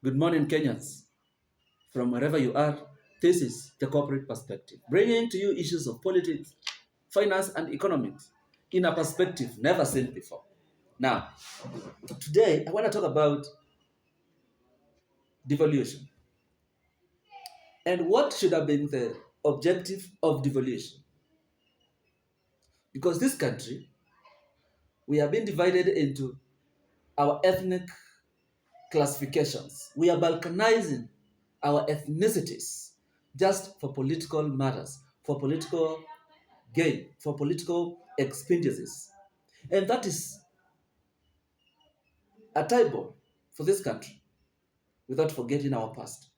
Good morning, Kenyans. From wherever you are, this is the corporate perspective, bringing to you issues of politics, finance, and economics in a perspective never seen before. Now, today I want to talk about devolution and what should have been the objective of devolution. Because this country, we have been divided into our ethnic classifications. We are balkanizing our ethnicities just for political matters, for political gain, for political expediencies. And that is a terrible for this country without forgetting our past.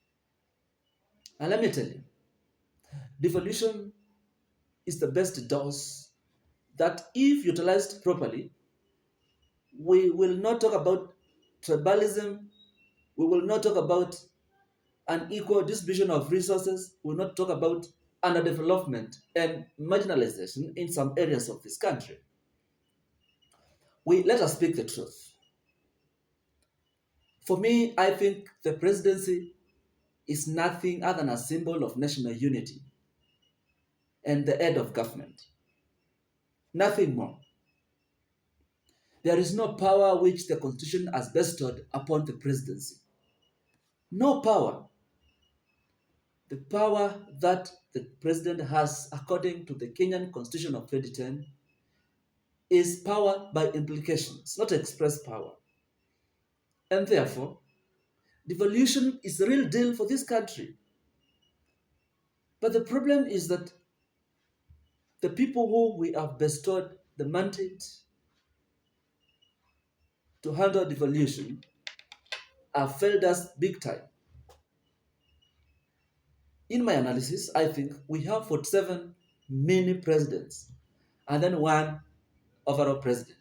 And let me tell you, devolution is the best dose that, if utilized properly, we will not talk about tribalism, we will not talk about unequal distribution of resources, we will not talk about underdevelopment and marginalization in some areas of this country. Let us speak the truth. For me, I think the presidency is nothing other than a symbol of national unity and the head of government. Nothing more. There is no power which the Constitution has bestowed upon the presidency. No power. The power that the president has, according to the Kenyan Constitution of 2010, is power by implication. It's not express power. And therefore, devolution is the real deal for this country. But the problem is that the people who we have bestowed the mandate to handle devolution have failed us big time. In my analysis, I think we have 47 mini presidents and then one overall president.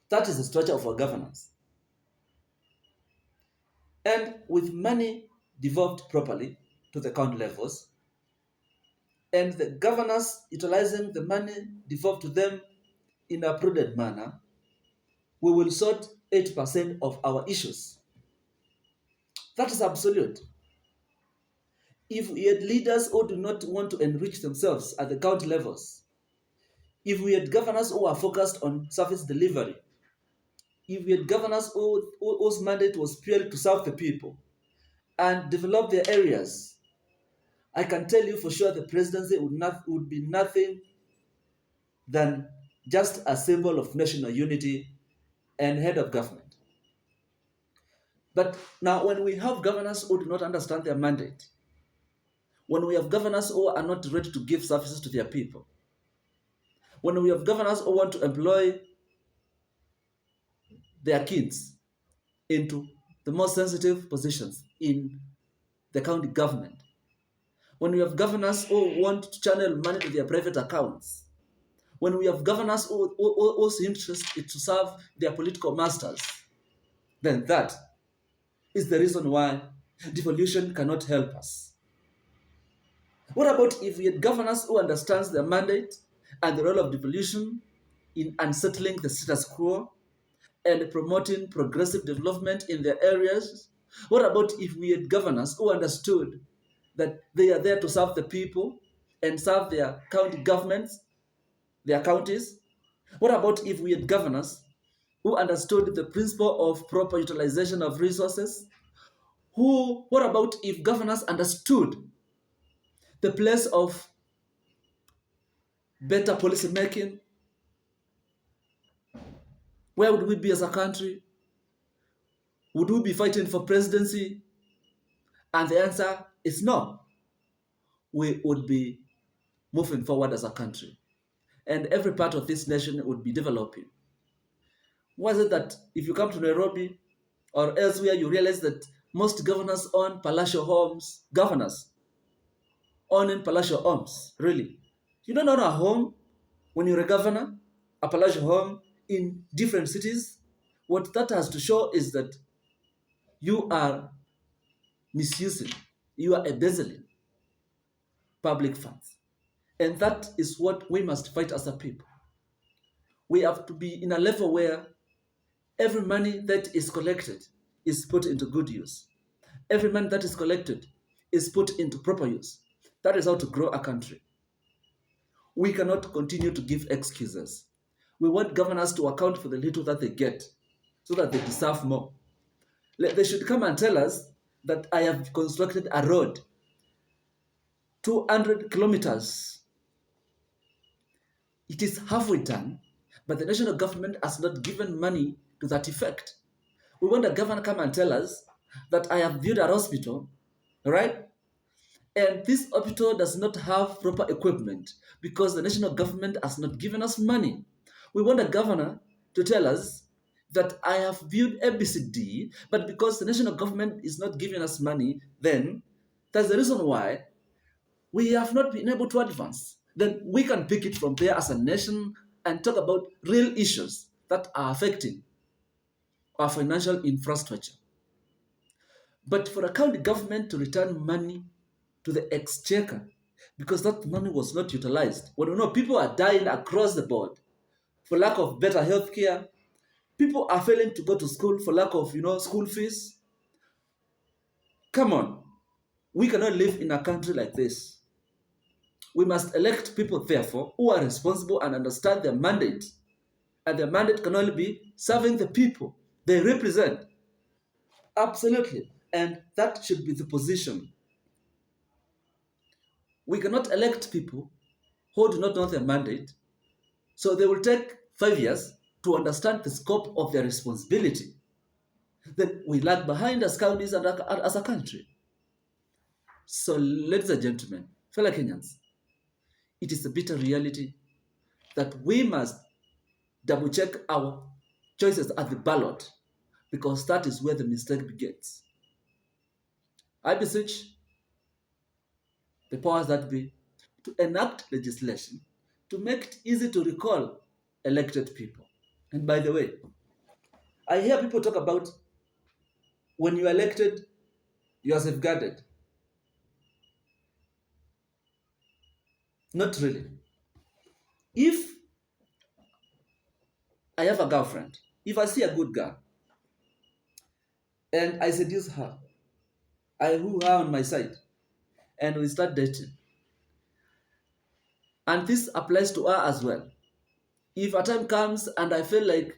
That is the structure of our governance. And with money devolved properly to the county levels, and the governors utilizing the money devolved to them in a prudent manner, we will sort 80% of our issues. That is absolute. If we had leaders who do not want to enrich themselves at the county levels, if we had governors who are focused on service delivery, if we had governors whose mandate was purely to serve the people and develop their areas, I can tell you for sure the presidency would be nothing than just a symbol of national unity and head of government. But now, when we have governors who do not understand their mandate, when we have governors who are not ready to give services to their people, when we have governors who want to employ their kids into the most sensitive positions in the county government, when we have governors who want to channel money to their private accounts, when we have governors whose interest is to serve their political masters, then that is the reason why devolution cannot help us. What about if we had governors who understands their mandate and the role of devolution in unsettling the status quo and promoting progressive development in their areas? What about if we had governors who understood that they are there to serve the people and serve their county governments, their counties? What about if we had governors who understood the principle of proper utilization of resources? What about if governors understood the place of better policy making? Where would we be as a country? Would we be fighting for presidency? And the answer is no. We would be moving forward as a country. And every part of this nation would be developing. Was it that if you come to Nairobi or elsewhere, you realize that most governors own palatial homes? Governors owning palatial homes, really. You don't own a home when you're a governor, a palatial home in different cities. What that has to show is that you are misusing, you are embezzling public funds. And that is what we must fight as a people. We have to be in a level where every money that is collected is put into good use. Every money that is collected is put into proper use. That is how to grow a country. We cannot continue to give excuses. We want governors to account for the little that they get so that they deserve more. They should come and tell us that I have constructed a road 200 kilometers. It is halfway done, but the national government has not given money to that effect. We want a governor to come and tell us that I have built a hospital, right? And this hospital does not have proper equipment because the national government has not given us money. We want a governor to tell us that I have built ABCD, but because the national government is not giving us money, then that's the reason why we have not been able to advance. Then we can pick it from there as a nation and talk about real issues that are affecting our financial infrastructure. But for a county government to return money to the exchequer because that money was not utilized, when we know people are dying across the board for lack of better health care, people are failing to go to school for lack of school fees. Come on, we cannot live in a country like this. We must elect people, therefore, who are responsible and understand their mandate. And their mandate can only be serving the people they represent. Absolutely. And that should be the position. We cannot elect people who do not know their mandate, so they will take 5 years to understand the scope of their responsibility. Then we lag behind as counties and as a country. So, ladies and gentlemen, fellow Kenyans, it is a bitter reality that we must double check our choices at the ballot because that is where the mistake begins. I beseech the powers that be to enact legislation to make it easy to recall elected people. And by the way, I hear people talk about when you are elected, you are safeguarded. Not really. If I have a girlfriend, if I see a good girl and I seduce her, I woo her on my side, and we start dating. And this applies to her as well. If a time comes and I feel like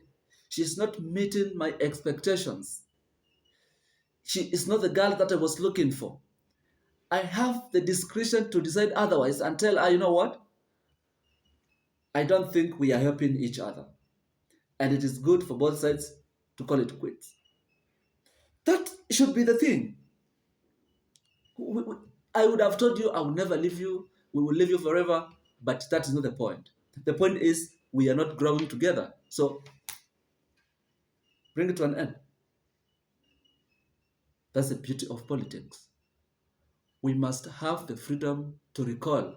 she's not meeting my expectations, she is not the girl that I was looking for, I have the discretion to decide otherwise and tell her, you know what? I don't think we are helping each other. And it is good for both sides to call it quits. That should be the thing. I would have told you I will never leave you, we will leave you forever, but that is not the point. The point is we are not growing together. So bring it to an end. That's the beauty of politics. We must have the freedom to recall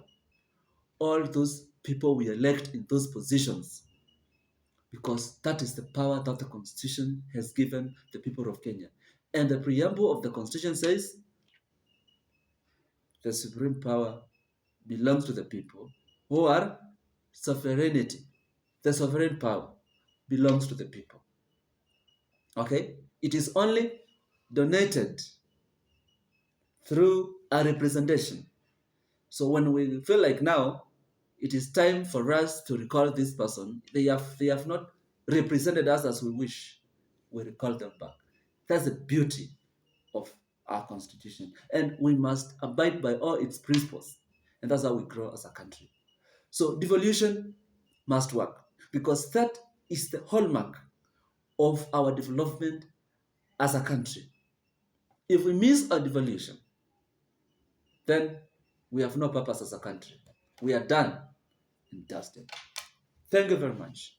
all those people we elect in those positions because that is the power that the Constitution has given the people of Kenya. And the preamble of the Constitution says the supreme power belongs to the people who are sovereignty. The sovereign power belongs to the people. Okay? It is only donated through a representation. So when we feel like now it is time for us to recall this person, they have not represented us as we wish, we recall them back. That's the beauty of our constitution. And we must abide by all its principles. And that's how we grow as a country. So devolution must work because that is the hallmark of our development as a country. If we miss our devolution, then we have no purpose as a country. We are done and dusted. Thank you very much.